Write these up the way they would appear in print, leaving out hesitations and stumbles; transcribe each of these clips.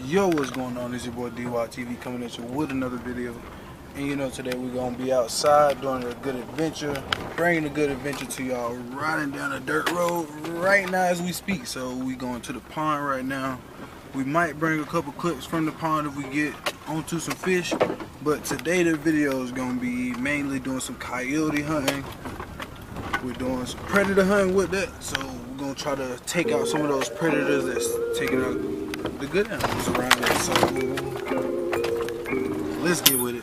Yo, what's going on? It's your boy DYTV coming at you with another video. And you know, today we're gonna be outside doing a good adventure, bringing a good adventure to y'all, riding down a dirt road right now as we speak. So we going to the pond right now. We might bring a couple clips from the pond if we get onto some fish, but today the video is gonna be mainly doing some coyote hunting. We're doing some predator hunting with that, so we're gonna try to take out some of those predators that's taking out the good animals around us. So let's get with it.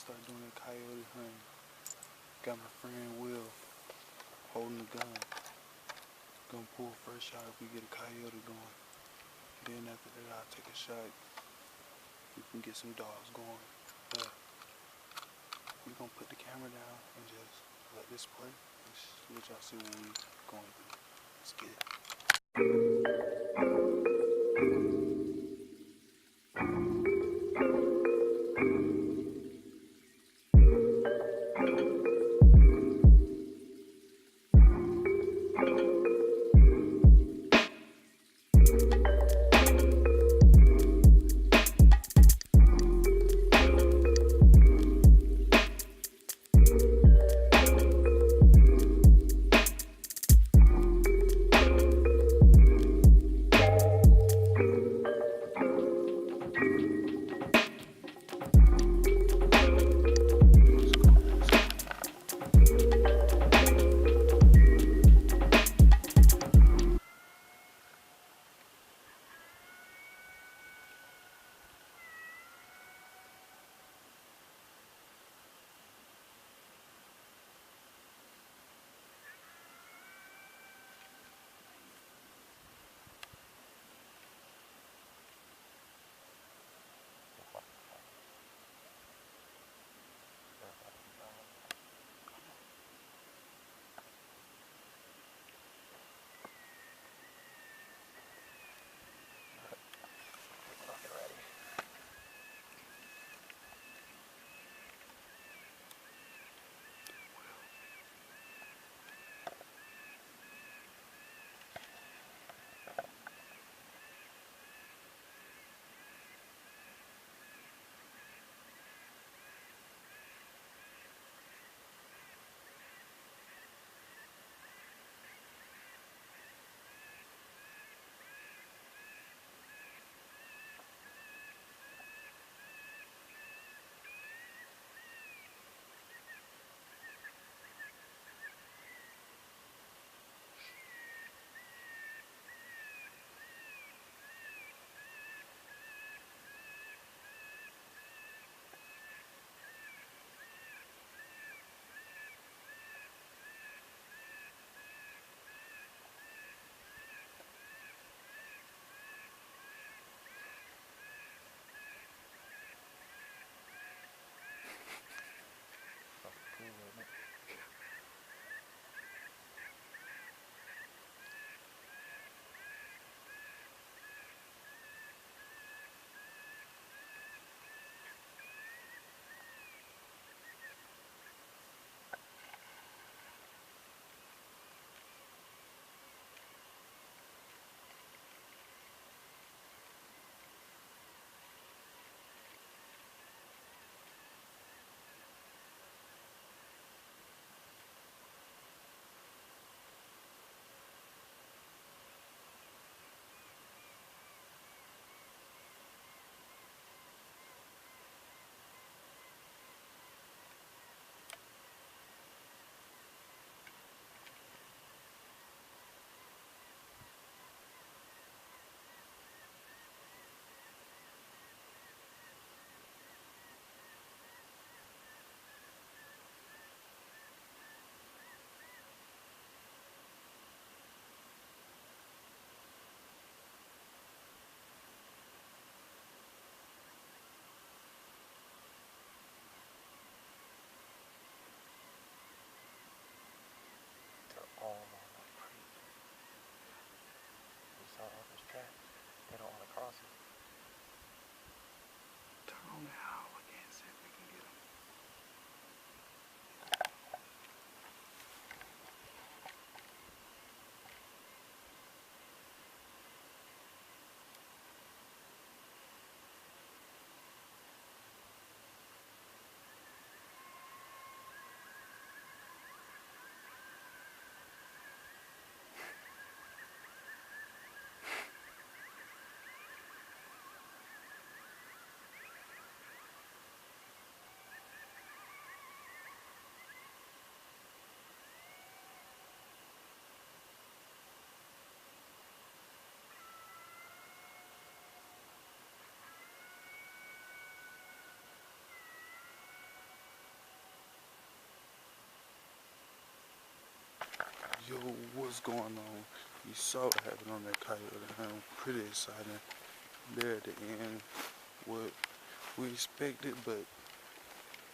Start doing a coyote hunting. Got my friend Will holding the gun. Gonna pull first shot if we get a coyote going. Then after that I'll take a shot. We can get some dogs going. We're gonna put the camera down and just let this play. Let y'all see what we going to do. Let's get it. what's going on? You saw what happened on that coyote hunt. Pretty exciting. There at the end, what we expected, but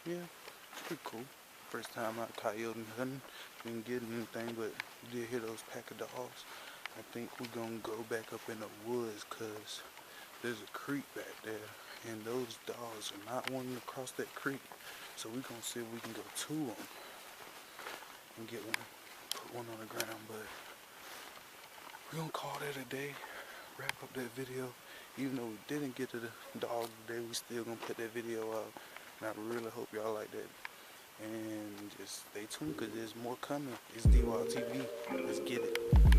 yeah, it's pretty cool. First time out coyote hunting, didn't get anything, but we did hear those pack of dogs. I think we're gonna go back up in the woods because there's a creek back there, and those dogs are not wanting to cross that creek. So we're gonna see if we can go to them and get one, put one on the ground. But we're gonna call that a day, wrap up that video. Even though we didn't get to the dog today, we still gonna put that video out. And I really hope y'all like that. And just stay tuned because there's more coming. It's DWAL TV. Let's get it.